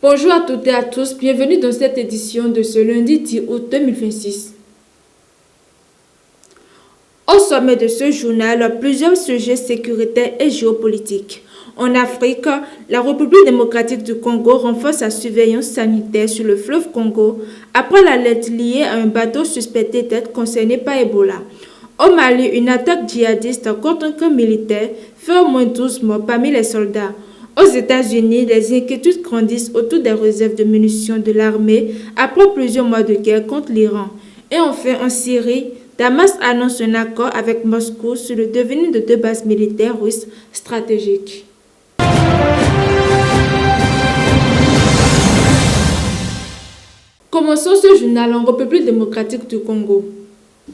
Bonjour à toutes et à tous, bienvenue dans cette édition de ce lundi 10 août 2026. Au sommet de ce journal, plusieurs sujets sécuritaires et géopolitiques. En Afrique, la République démocratique du Congo renforce sa surveillance sanitaire sur le fleuve Congo après l'alerte liée à un bateau suspecté d'être concerné par Ebola. Au Mali, une attaque djihadiste contre un camp militaire fait au moins 12 morts parmi les soldats. Aux États-Unis, les inquiétudes grandissent autour des réserves de munitions de l'armée après plusieurs mois de guerre contre l'Iran. Et enfin, en Syrie, Damas annonce un accord avec Moscou sur le devenir de 2 bases militaires russes stratégiques. Commençons ce journal en République démocratique du Congo.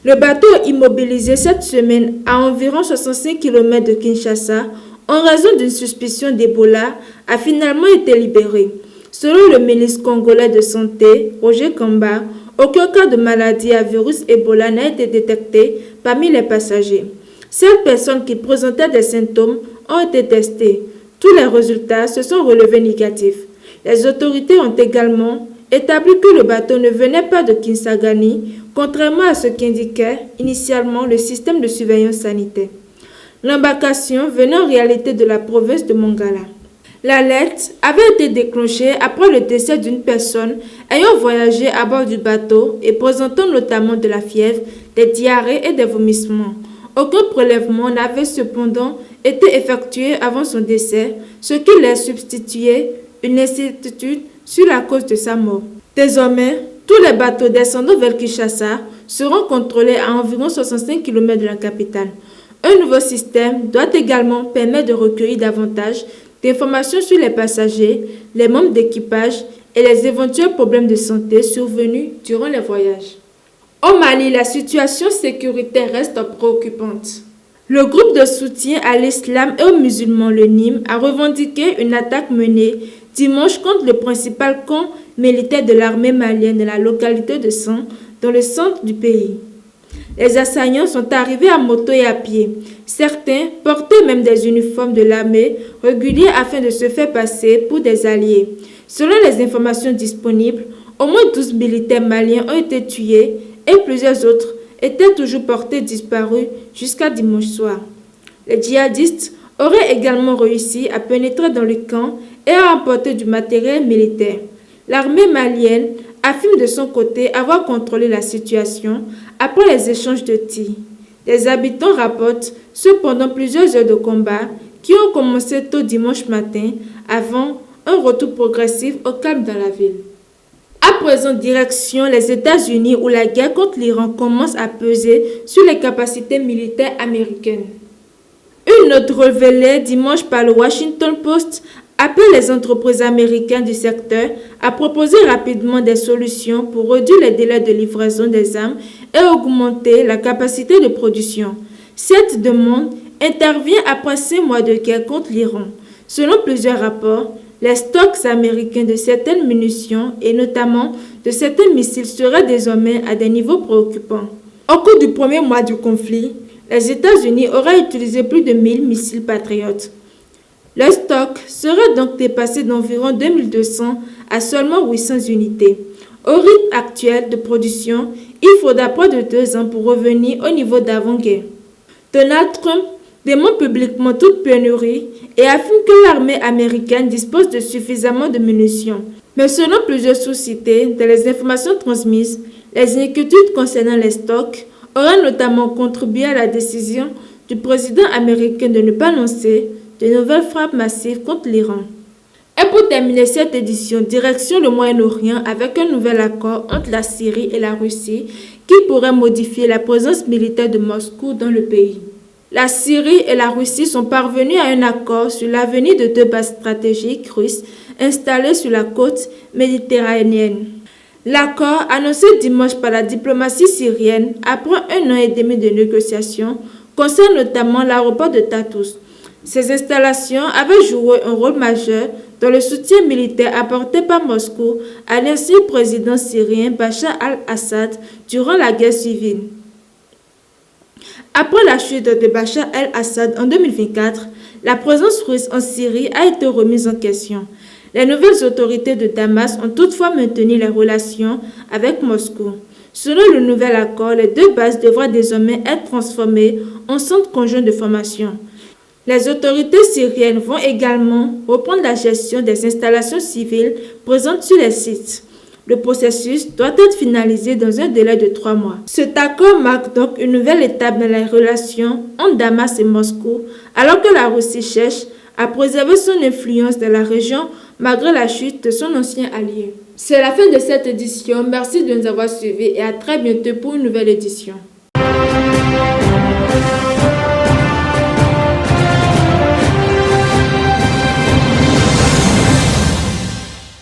Le bateau immobilisé cette semaine à environ 65 km de Kinshasa en raison d'une suspicion d'Ebola a finalement été libéré. Selon le ministre congolais de Santé, Roger Kamba, aucun cas de maladie à virus Ebola n'a été détecté parmi les passagers. 7 personnes qui présentaient des symptômes ont été testées. Tous les résultats se sont relevés négatifs. Les autorités ont également établi que le bateau ne venait pas de Kisangani, contrairement à ce qu'indiquait initialement le système de surveillance sanitaire. L'embarcation venait en réalité de la province de Mongala. L'alerte avait été déclenchée après le décès d'une personne ayant voyagé à bord du bateau et présentant notamment de la fièvre, des diarrhées et des vomissements. Aucun prélèvement n'avait cependant été effectué avant son décès, ce qui laisse substituer une incertitude sur la cause de sa mort. Désormais, tous les bateaux descendant vers Kinshasa seront contrôlés à environ 65 km de la capitale. Un nouveau système doit également permettre de recueillir davantage d'informations sur les passagers, les membres d'équipage et les éventuels problèmes de santé survenus durant les voyages. Au Mali, la situation sécuritaire reste préoccupante. Le groupe de soutien à l'islam et aux musulmans, le NIM, a revendiqué une attaque menée dimanche contre le principal camp militaire de l'armée malienne de la localité de San, dans le centre du pays. Les assaillants sont arrivés à moto et à pied. Certains portaient même des uniformes de l'armée réguliers afin de se faire passer pour des alliés. Selon les informations disponibles, au moins 12 militaires maliens ont été tués et plusieurs autres étaient toujours portés disparus jusqu'à dimanche soir. Les djihadistes auraient également réussi à pénétrer dans le camp et à emporter du matériel militaire. L'armée malienne affirme de son côté avoir contrôlé la situation après les échanges de tirs. Les habitants rapportent cependant plusieurs heures de combat qui ont commencé tôt dimanche matin avant un retour progressif au calme dans la ville. À présent, direction les États-Unis où la guerre contre l'Iran commence à peser sur les capacités militaires américaines. Une note révélée dimanche par le Washington Post appelle les entreprises américaines du secteur à proposer rapidement des solutions pour réduire les délais de livraison des armes et augmenter la capacité de production. Cette demande intervient après 5 mois de guerre contre l'Iran. Selon plusieurs rapports, les stocks américains de certaines munitions et notamment de certains missiles seraient désormais à des niveaux préoccupants. Au cours du premier mois du conflit, les États-Unis auraient utilisé plus de 1000 missiles Patriot. Le stock serait donc dépassé d'environ 2200 à seulement 800 unités. Au rythme actuel de production, il faudra près de 2 ans pour revenir au niveau d'avant-guerre. Donald Trump dément publiquement toute pénurie et affirme que l'armée américaine dispose de suffisamment de munitions. Mais selon plusieurs sources citées dans les informations transmises, les inquiétudes concernant les stocks auraient notamment contribué à la décision du président américain de ne pas lancer de nouvelles frappes massives contre l'Iran. Et pour terminer cette édition, direction le Moyen-Orient avec un nouvel accord entre la Syrie et la Russie qui pourrait modifier la présence militaire de Moscou dans le pays. La Syrie et la Russie sont parvenus à un accord sur l'avenir de 2 bases stratégiques russes installées sur la côte méditerranéenne. L'accord, annoncé dimanche par la diplomatie syrienne après 1 an et demi de négociations, concerne notamment l'aéroport de Tartus. Ces installations avaient joué un rôle majeur dans le soutien militaire apporté par Moscou à l'ancien président syrien Bachar al-Assad durant la guerre civile. Après la chute de Bachar el-Assad en 2024, la présence russe en Syrie a été remise en question. Les nouvelles autorités de Damas ont toutefois maintenu les relations avec Moscou. Selon le nouvel accord, les deux bases devraient désormais être transformées en centres conjoints de formation. Les autorités syriennes vont également reprendre la gestion des installations civiles présentes sur les sites. Le processus doit être finalisé dans un délai de 3 mois. Cet accord marque donc une nouvelle étape dans les relations entre Damas et Moscou, alors que la Russie cherche à préserver son influence dans la région malgré la chute de son ancien allié. C'est la fin de cette édition. Merci de nous avoir suivis et à très bientôt pour une nouvelle édition.